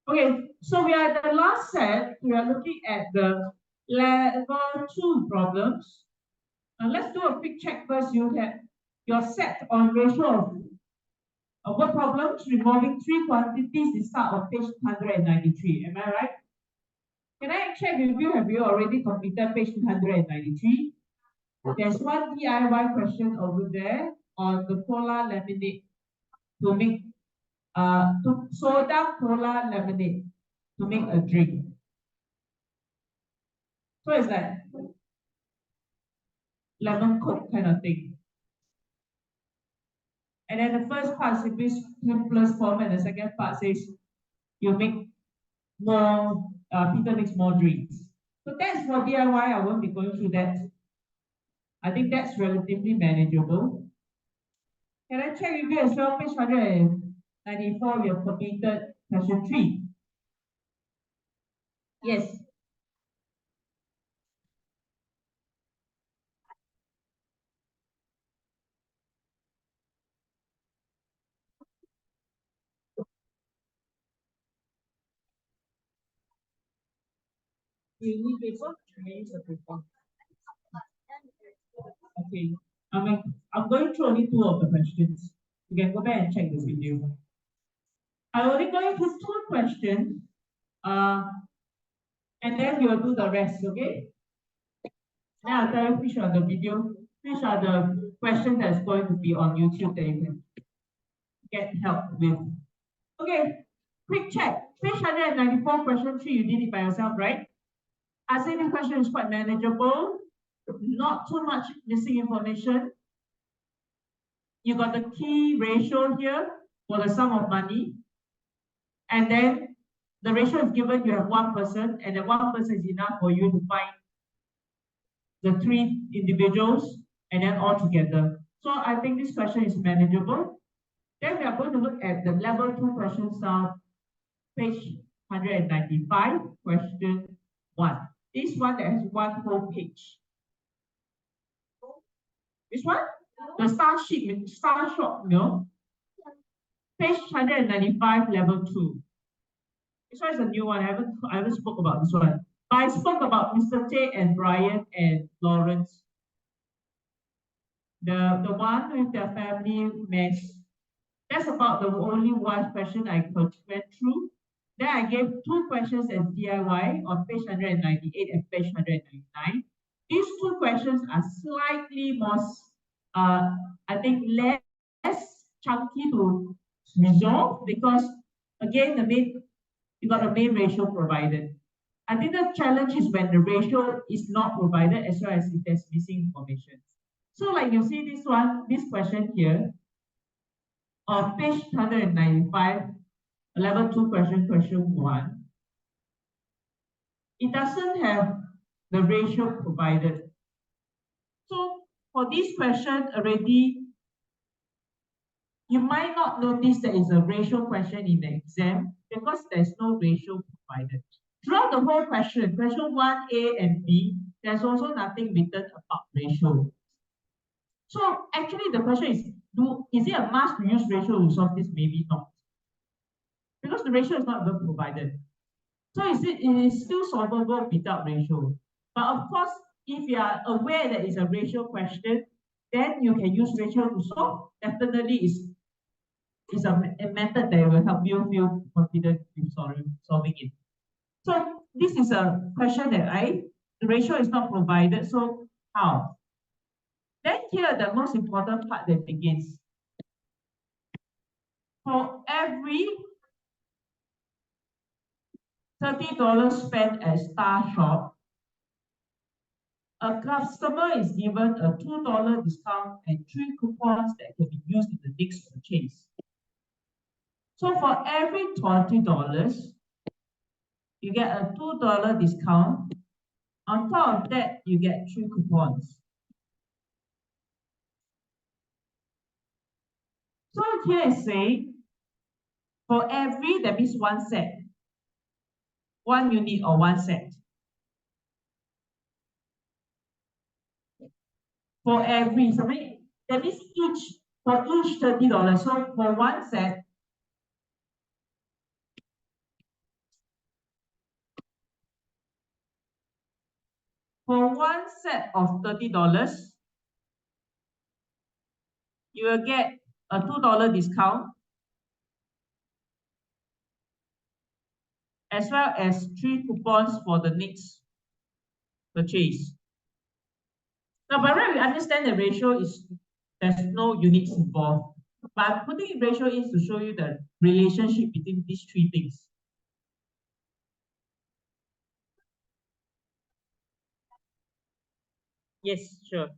Okay, so we are at the last set. We are looking at the level 2 problems. Let's do a quick check first. You have your set on ratio of word problems involving three quantities. The start of page 193. Am I right? Can I check with you? Have you already completed page 193? There's one DIY question over there on the cola lemonade to make soda cola lemonade to make a drink. So it's like lemon coke kind of thing. And then the first part simply simplest form, and the second part says you make more, Peter makes more drinks. So that's for DIY. I won't be going through that. I think that's relatively manageable. Can I check with you as well? Page 194, we have completed question 3. Yes. You need paper? I use a paper. Okay. I'm going through only 2 of the questions. You can go back and check this video. I'm only going through 2 questions. And then you'll do the rest, okay? Now I'll tell you which are the video, which are the questions that's going to be on YouTube that you can get help with. Okay, quick check. Page 194, question 3, you did it by yourself, right? I say the question is quite manageable, not too much missing information. You got the key ratio here for the sum of money. And then the ratio is given, you have 1 person, and the 1 person is enough for you to find the 3 individuals and then all together. So I think this question is manageable. Then we are going to look at the level 2 questions now, page 195, question 1. This one that has 1 whole page. This one? The star sheet, star shot, you know? Page 195, level 2. This one is a new one. I haven't spoke about this one. But I spoke about Mr. Tay and Brian and Lawrence. The one with their family mess. That's about the only one question I went through. Then I gave 2 questions as DIY on page 198 and page 199. These 2 questions are slightly more, I think, less chunky to resolve because, again, you got a main ratio provided. I think the challenge is when the ratio is not provided as well as if there's missing information. So like you see this question here, on page 195, level 2 question 1, it doesn't have the ratio provided. So for this question already, you might not notice there is a ratio question in the exam because there's no ratio provided. Throughout the whole question 1A and B, there's also nothing written about ratio. So actually the question is it a must to use ratio to solve this? Maybe not. Because the ratio is not even provided. So it is still solvable without ratio. But of course, if you are aware that it's a ratio question, then you can use ratio to solve. Definitely is a method that will help you feel confident in solving it. So this is a question that the ratio is not provided. So how? Then here the most important part that begins. For every $30 spent at Star Shop, a customer is given a $2 discount and 3 coupons that can be used in the next purchase. So for every $20, you get a $2 discount. On top of that, you get 3 coupons. So here is saying, for every, that means 1 set, 1 unit or 1 set. For every, so that means for each $30. So for 1 set, For one set of $30, you will get a $2 discount, as well as 3 coupons for the next purchase. Now, by right, we understand the ratio is there's no units involved, but I'm putting ratio in to show you the relationship between these three things. Yes, sure.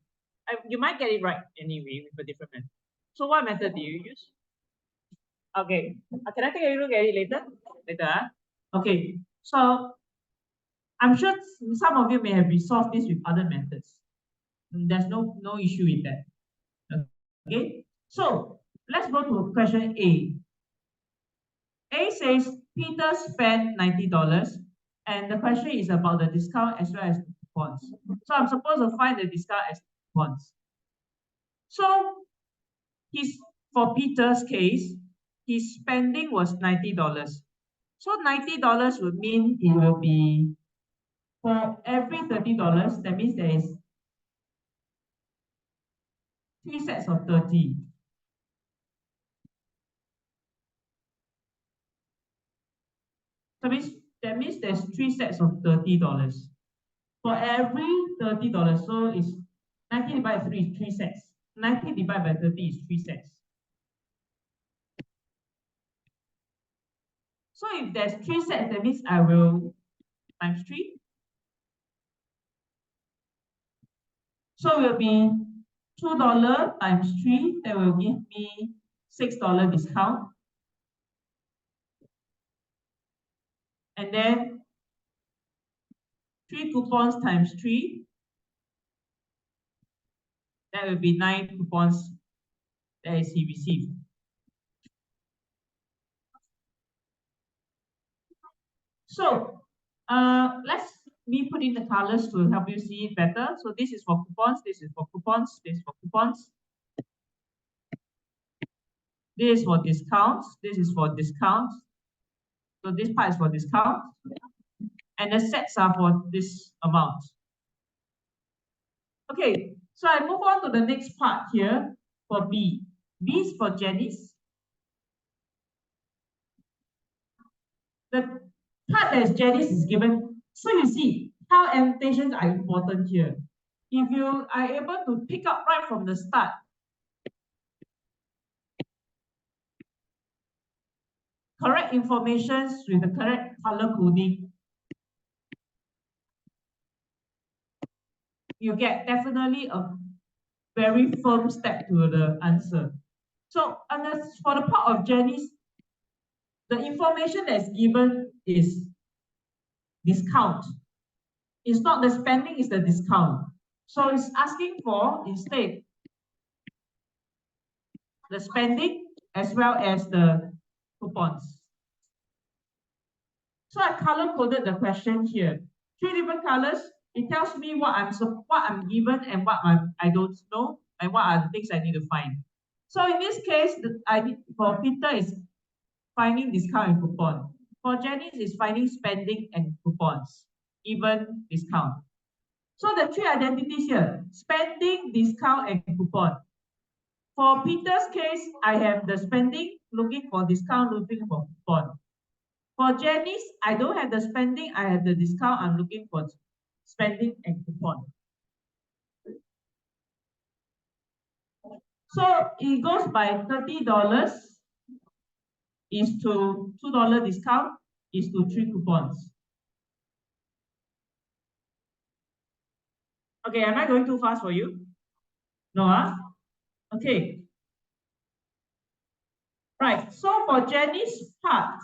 You might get it right anyway with a different method. So what method do you use? Okay. Can I take a look at it later? Later. Okay. So I'm sure some of you may have resolved this with other methods. There's no issue with that. Okay. So let's go to question A. A says Peter spent $90, and the question is about the discount as well as the coupons. So I'm supposed to find the discount as coupons. So for Peter's case, his spending was $90. So $90 would mean it will be for every $30, that means there is 3 sets of 30. So that means there's 3 sets of $30. For every $30, so it's 90 divided by 3 is 3 sets. 90 divided by 30 is 3 sets. So if there's 3 sets, that means I will times 3. So it will be $2 times 3, that will give me $6 discount. And then 3 coupons times 3, that will be 9 coupons that is he received. So let's me put in the colors to help you see it better. So this is for coupons, this is for coupons, this is for coupons. This is for discounts, this is for discounts. So this part is for discount. And the sets are for this amount. Okay, so I move on to the next part here for B. B is for Janice. The part that is Janice is given. So you see how annotations are important here. If you are able to pick up right from the start, correct information with the correct color coding, you get definitely a very firm step to the answer. So for the part of Janice, the information that's given is discount. It's not the spending, it's the discount. So it's asking for instead the spending as well as the coupons. So I color coded the question here. 3 different colors. It tells me what I'm given and what I don't know and what are the things I need to find. So in this case, for Peter is finding discount and coupon. For Janice is finding spending and coupons, even discount. So the 3 identities here: spending, discount, and coupon. For Peter's case, I have the spending, looking for discount, looking for coupon. For Janice, I don't have the spending, I have the discount, I'm looking for spending and coupon. So it goes by $30 is to $2 discount is to 3 coupons. Okay, am I going too fast for you? No, huh? Okay. Right, so for Jenny's part,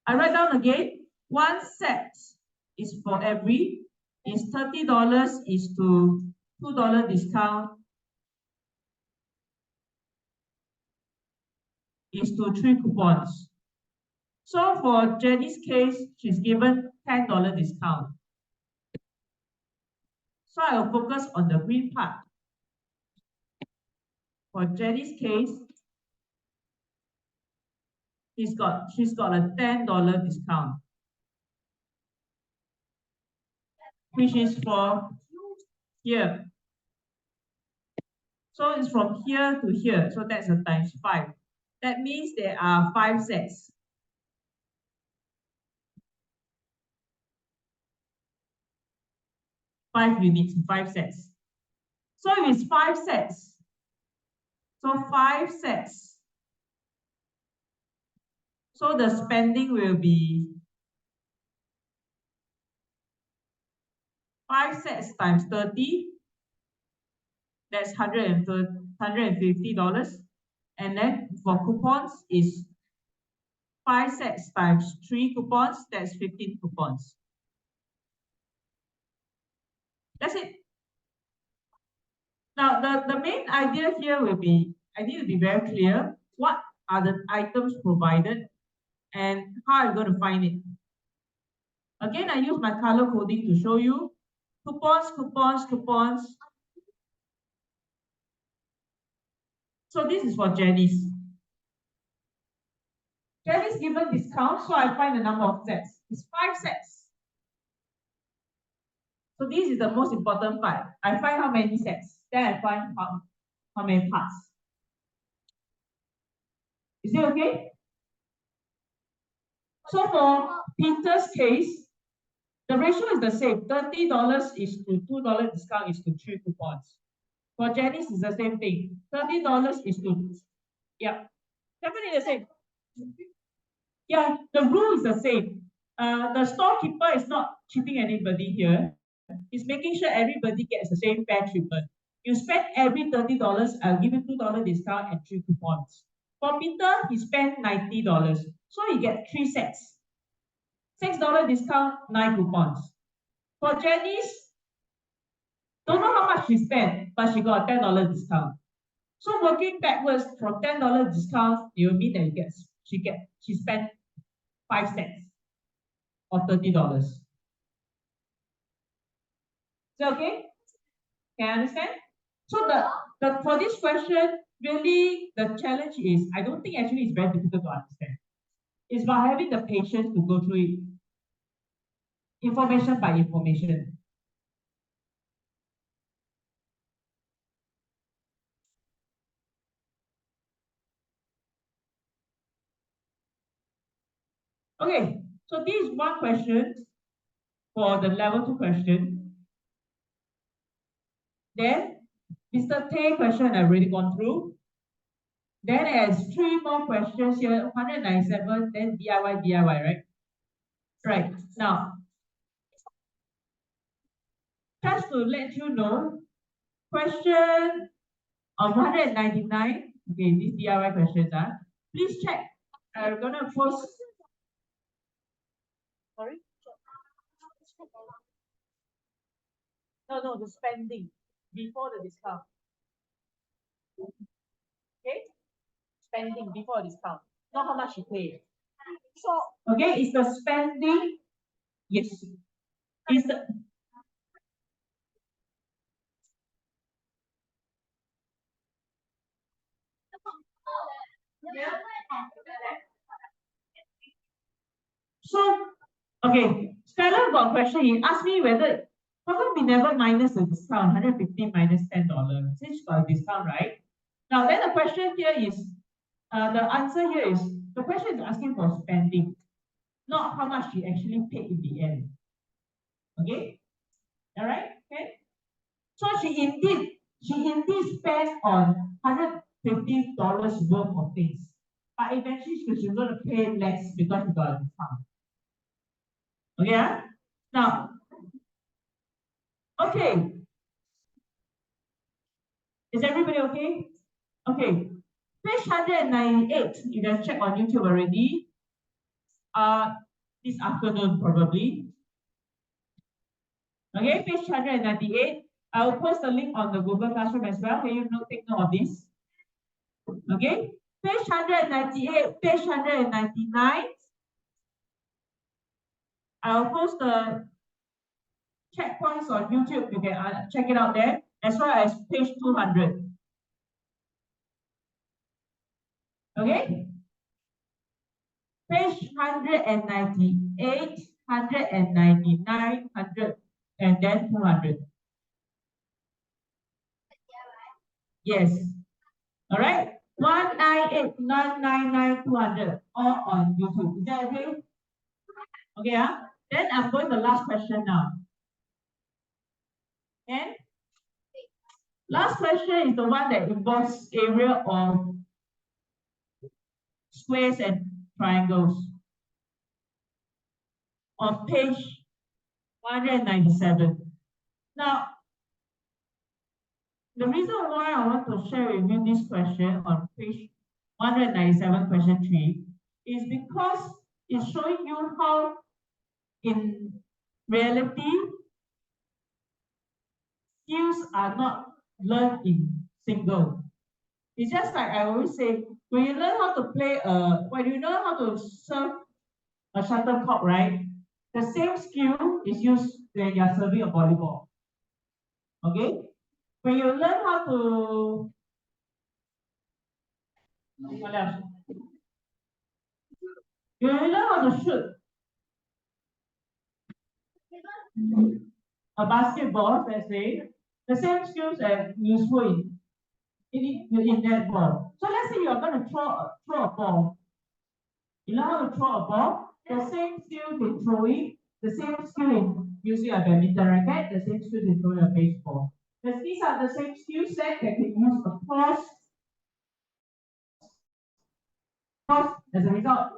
I write down again, 1 set is for every, is $30 is to $2 discount, is to 3 coupons. So for Jenny's case, she's given $10 discount. So I will focus on the green part. For Jenny's case, she's got a $10 discount. which is from here. So it's from here to here. So that's a times 5. That means there are 5 sets. 5 units, 5 sets. So if it's 5 sets, so 5 sets. So the spending will be 5 sets times 30. That's $150. And then for coupons is 5 sets times 3 coupons. That's 15 coupons. That's it. Now, the main idea here will be, I need to be very clear, what are the items provided and how I'm going to find it. Again, I use my color coding to show you. Coupons, coupons, coupons. So this is for Jenny's. Jenny's given discount, so I find the number of sets. It's 5 sets. So this is the most important part. I find how many sets. Then I find how many parts. Is it okay? So for Peter's case, the ratio is the same. $30 is to $2 discount is to 3 coupons. For Janice, it's the same thing. $30 is to, yeah, definitely the same. Yeah, the rule is the same. The storekeeper is not cheating anybody here. He's making sure everybody gets the same fair treatment. You spend every $30, I'll give you $2 discount and 3 coupons. For Peter, he spent $90. So he gets 3 sets. $6 discount, 9 coupons. For Janice, don't know how much she spent, but she got a $10 discount. So working backwards from $10 discount, it will mean that she spent 5 sets of $30. Is that okay? Can you understand? So for this question, really the challenge is, I don't think actually it's very difficult to understand. It's about having the patience to go through it, information by information. Okay, so this is one question for the level 2 question. Then Mr. Tay question I've already gone through. Then there's 3 more questions here, 197, then DIY, right? Right. Now, just to let you know, question of 199, okay, these DIY questions are, please check. I'm gonna post. Sorry? No, the spending before the discount. Okay? Spending before discount. Not how much you pay. So, okay, it's the spending. Yes. It's the So, okay, Stella got a question. He asked me whether, how come we never minus the discount, 150 minus $10, since you got a discount, right? Now, then the question here is, the answer here is, the question is asking for spending, not how much you actually paid in the end. Okay? All right? Okay? So she indeed spent on $150 worth of things. But eventually she's going to pay less because she got a discount. Okay? Now, okay. Is everybody okay? Okay. Page 198, you can check on YouTube already. This afternoon probably. Okay, page 198. I will post the link on the Google Classroom as well. Can you take note of this? Okay, page 198, page 199. I'll post the checkpoints on YouTube. You can check it out there, as well as page 200. Okay? Page 198, 199, 100. and then 200. Yes. All right. 198,999,200 all on YouTube. Is that okay? Okay, then I'm going to the last question now. And last question is the one that involves area of squares and triangles on page 197. Now, the reason why I want to share with you this question on page 197, question 3, is because it's showing you how in reality, skills are not learned in single. It's just like I always say, when you learn how to play when you learn how to serve a shuttlecock, right? The same skill is used when you're serving a volleyball. Okay? When you learn how to what else? You learn how to shoot a basketball, let's say, the same skills are useful in that ball. So let's say you're going to throw a ball. You know how to throw a ball? The same skill in throwing, the same skill in using a badminton racket, the same skill in throwing a baseball. Because these are the same skill set that can use across. As a result,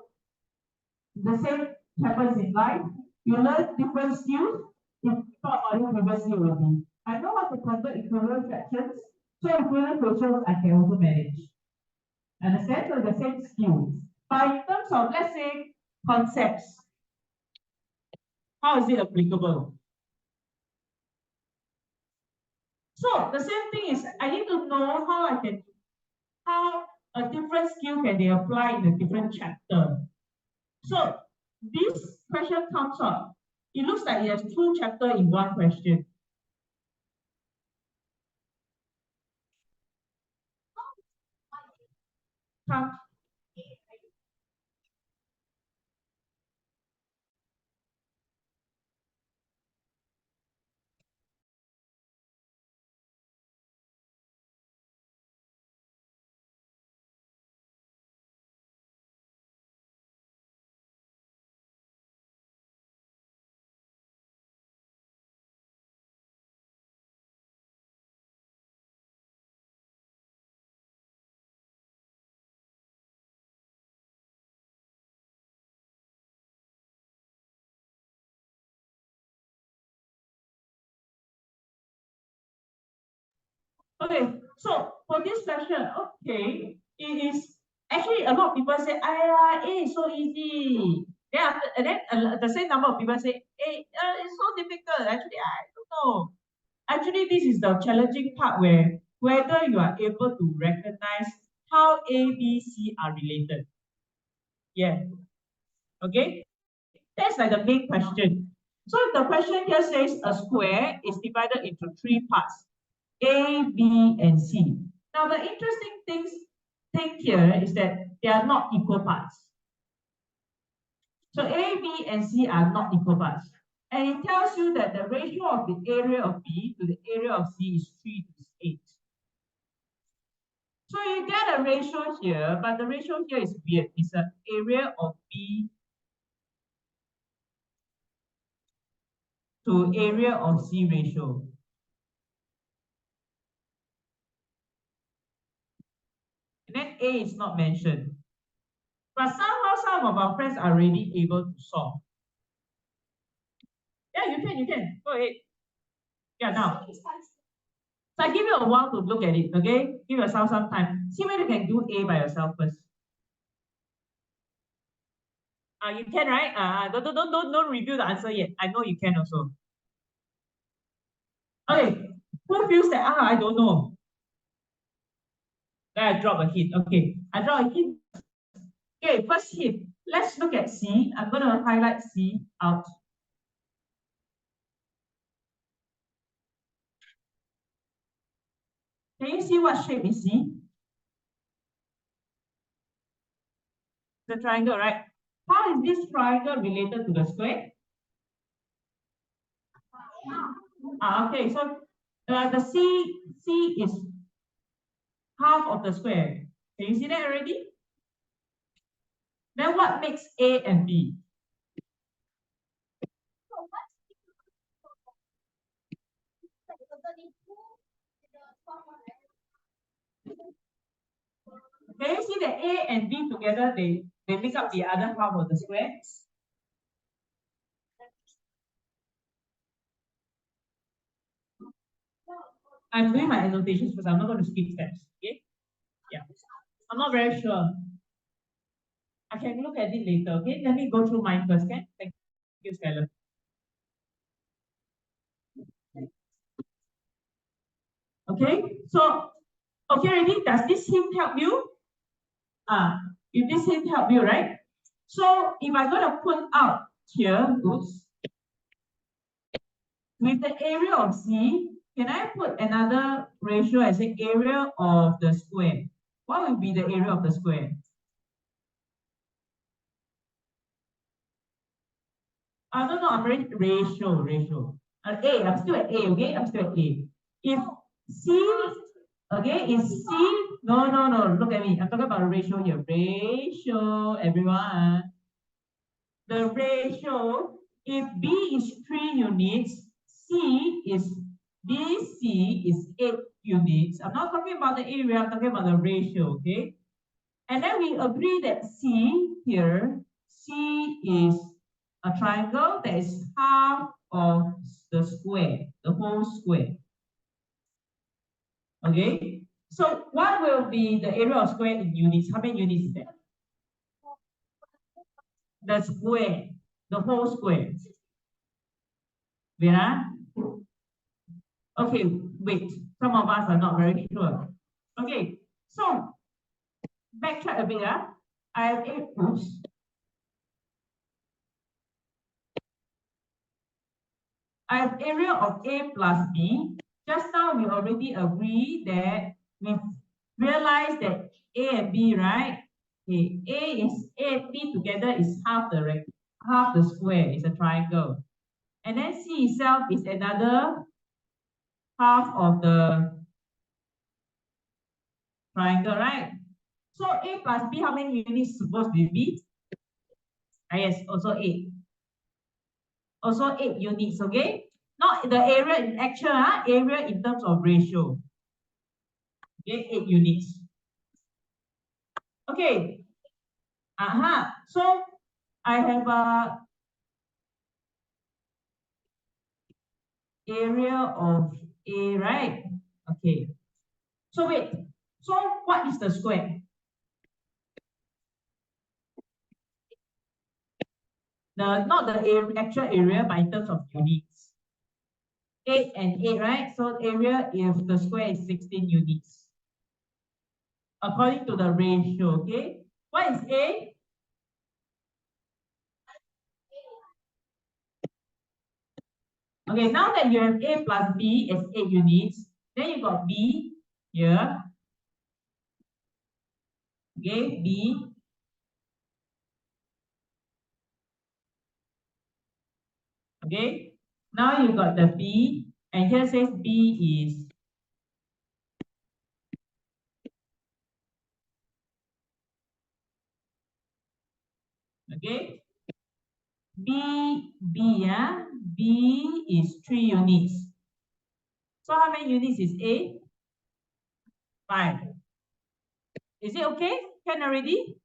the same happens in life. You learn different skills. If you talk about it previously already. I know how to convert equivalent fractions, so equivalent fractions I can also manage. Understand? So the same skills. But in terms of, let's say, concepts, how is it applicable? So the same thing is I need to know how a different skill can they apply in a different chapter. So this question comes up. It looks like it has two chapters in one question. Come. Okay, so for this question, okay, it is actually a lot of people say, A is so easy. Then the same number of people say, it's so difficult. Actually, I don't know. Actually, this is the challenging part where whether you are able to recognize how A, B, C are related. Yeah. Okay. That's like the main question. So the question here says a square is divided into three parts. A, B, and C. Now, the interesting thing here is that they are not equal parts. So A, B, and C are not equal parts. And it tells you that the ratio of the area of B to the area of C is 3 to 8. So you get a ratio here, but the ratio here is weird. It's an area of B to area of C ratio. And then A is not mentioned. But somehow some of our friends are already able to solve. Yeah, you can. Go ahead. Yeah, now. So I give you a while to look at it, okay? Give yourself some time. See whether you can do A by yourself first. You can, right? Don't review the answer yet. I know you can also. Okay, who feels that I don't know? Then I drop a hint. Okay, I drop a hint. Okay, first hint. Let's look at C. I'm gonna highlight C out. Can you see what shape is C? The triangle, right? How is this triangle related to the square? Okay, so the C is half of the square. Can you see that already? Then what makes A and B? Can you see that A and B together, they make up the other half of the square? I'm doing my annotations because I'm not going to skip steps. Okay? Yeah. I'm not very sure. I can look at it later. Okay? Let me go through mine first. Okay? Thank you, Skylar. Okay? So, okay, ready? Does this hint help you? If this hint help you, right? So, if I'm going to put out here, oops, with the area of C, can I put another ratio as the area of the square? What will be the area of the square? No, I'm ready. Ratio. A, I'm still at A, okay? I'm still at A. If C, okay, is C, no, look at me. I'm talking about ratio here. Ratio, everyone. The ratio, if B is 3 units, BC is 8 units. I'm not talking about the area, I'm talking about the ratio, okay? And then we agree that C here, C is a triangle that is half of the square, the whole square. Okay? So what will be the area of square in units? How many units is that? The square, the whole square. Yeah? Okay, wait. Some of us are not very sure. Okay, so backtrack a bit. I have eight proofs. I have area of A plus B. Just now we already agree that we realized that A and B, right? Okay, A and B together is half the square, is a triangle. And then C itself is another half of the triangle, right? So A plus B, how many units supposed to be? Yes, also 8. Also 8 units, okay? Not the area in actual, area in terms of ratio. Okay, 8 units. Okay. So I have a area of A, right? Okay. So wait. So what is the square? Not the area, actual area, but in terms of units. 8 and 8, right? So area if the square is 16 units. According to the ratio, okay? What is A? Okay, now that you have A plus B as 8 units, then you got B here. Okay, B. Okay, now you got the B, and here says B is okay. B is 3 units. So how many units is A? 5. Is it okay? Can already?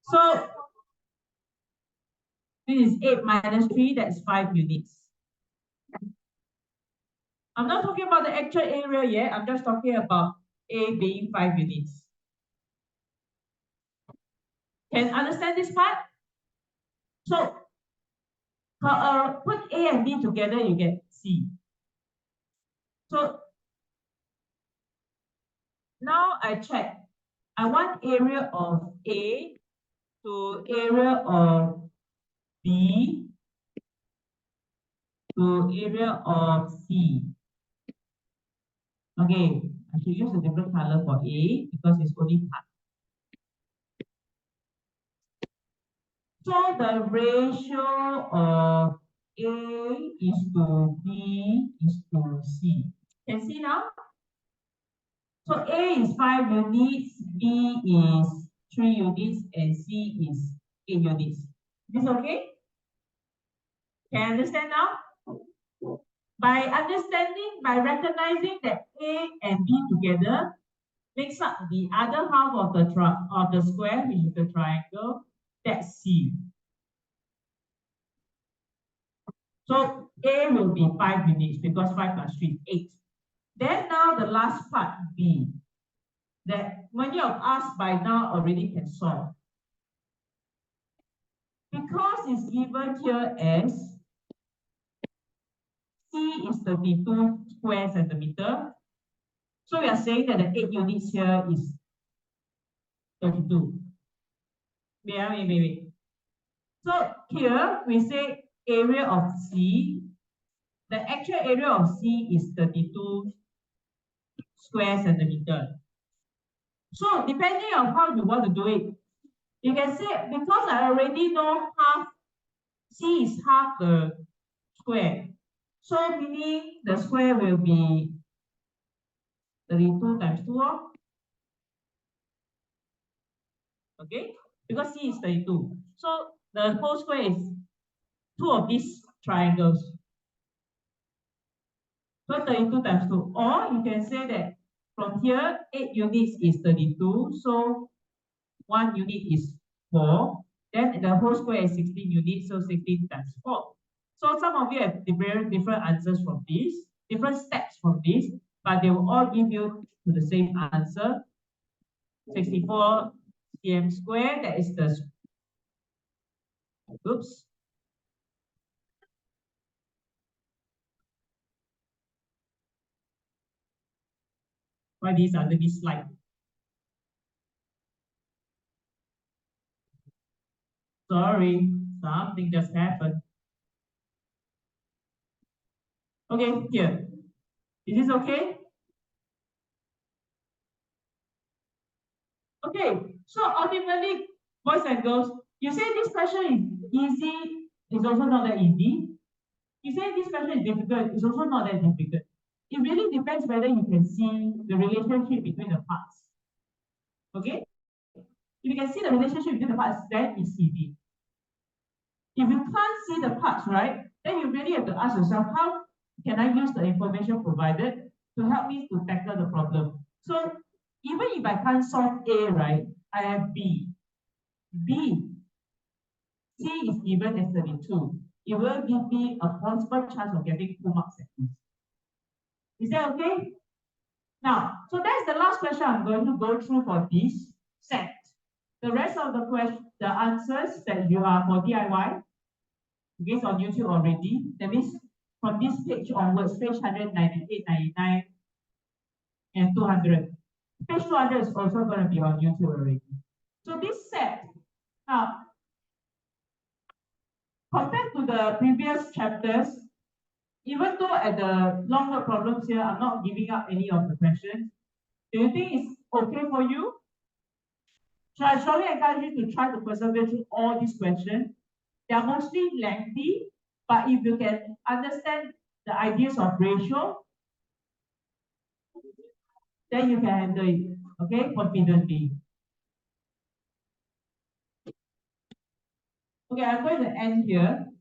So this is 8 minus 3, that's 5 units. I'm not talking about the actual area yet. I'm just talking about A being 5 units. Can understand this part? So put A and B together, you get C. So now I check. I want area of A to area of B to area of C. Okay, I should use a different color for A because it's only part. So the ratio of A is to B is to C. Can see now? So A is 5 units, B is 3 units, and C is 8 units. Is this okay? Can you understand now? By recognizing that A and B together makes up the other half of the square, which is the triangle, that's C. So A will be 5 units because 5 plus 3 is 8. Then now the last part, B, that many of us by now already can solve. Because it's given here as C is 32 square centimeter. So we are saying that the 8 units here is 32. Wait. So here we say area of C. The actual area of C is 32 square centimeter. So depending on how you want to do it, you can say, because I already know half, C is half the square. So meaning the square will be 32 times 2. Okay? Because C is 32. So the whole square is 2 of these triangles. So 32 times 2. Or you can say that from here, 8 units is 32. So 1 unit is 4. Then the whole square is 16 units. So 16 times 4. So some of you have different answers from this, different steps from this, but they will all give you to the same answer. 64 cm square. That is the, oops. Why these under this slide? Sorry, something just happened. Okay, here. Is this okay? Okay, so ultimately, boys and girls, you say this question is easy, it's also not that easy. You say this question is difficult, it's also not that difficult. It really depends whether you can see the relationship between the parts. Okay? If you can see the relationship between the parts, then it's easy. If you can't see the parts, right, then you really have to ask yourself, how can I use the information provided to help me to tackle the problem? So even if I can't solve A, right, I have B. B, C is given as 32. It will give me a possible chance of getting 2 marks at least. Is that okay? Now, so that's the last question I'm going to go through for this set. The rest of the the answers that you are for DIY, based on YouTube already. That means from this page onwards, page 198, 99, and 200. Page 200 is also going to be on YouTube already. So this set, now, compared to the previous chapters, even though at the long word problems here, I'm not giving up any of the questions, do you think it's okay for you? So I strongly encourage you to try to persevere through all these questions. They are mostly lengthy, but if you can understand the ideas of ratio, then you can handle it, okay, confidently. Okay, I'm going to end here.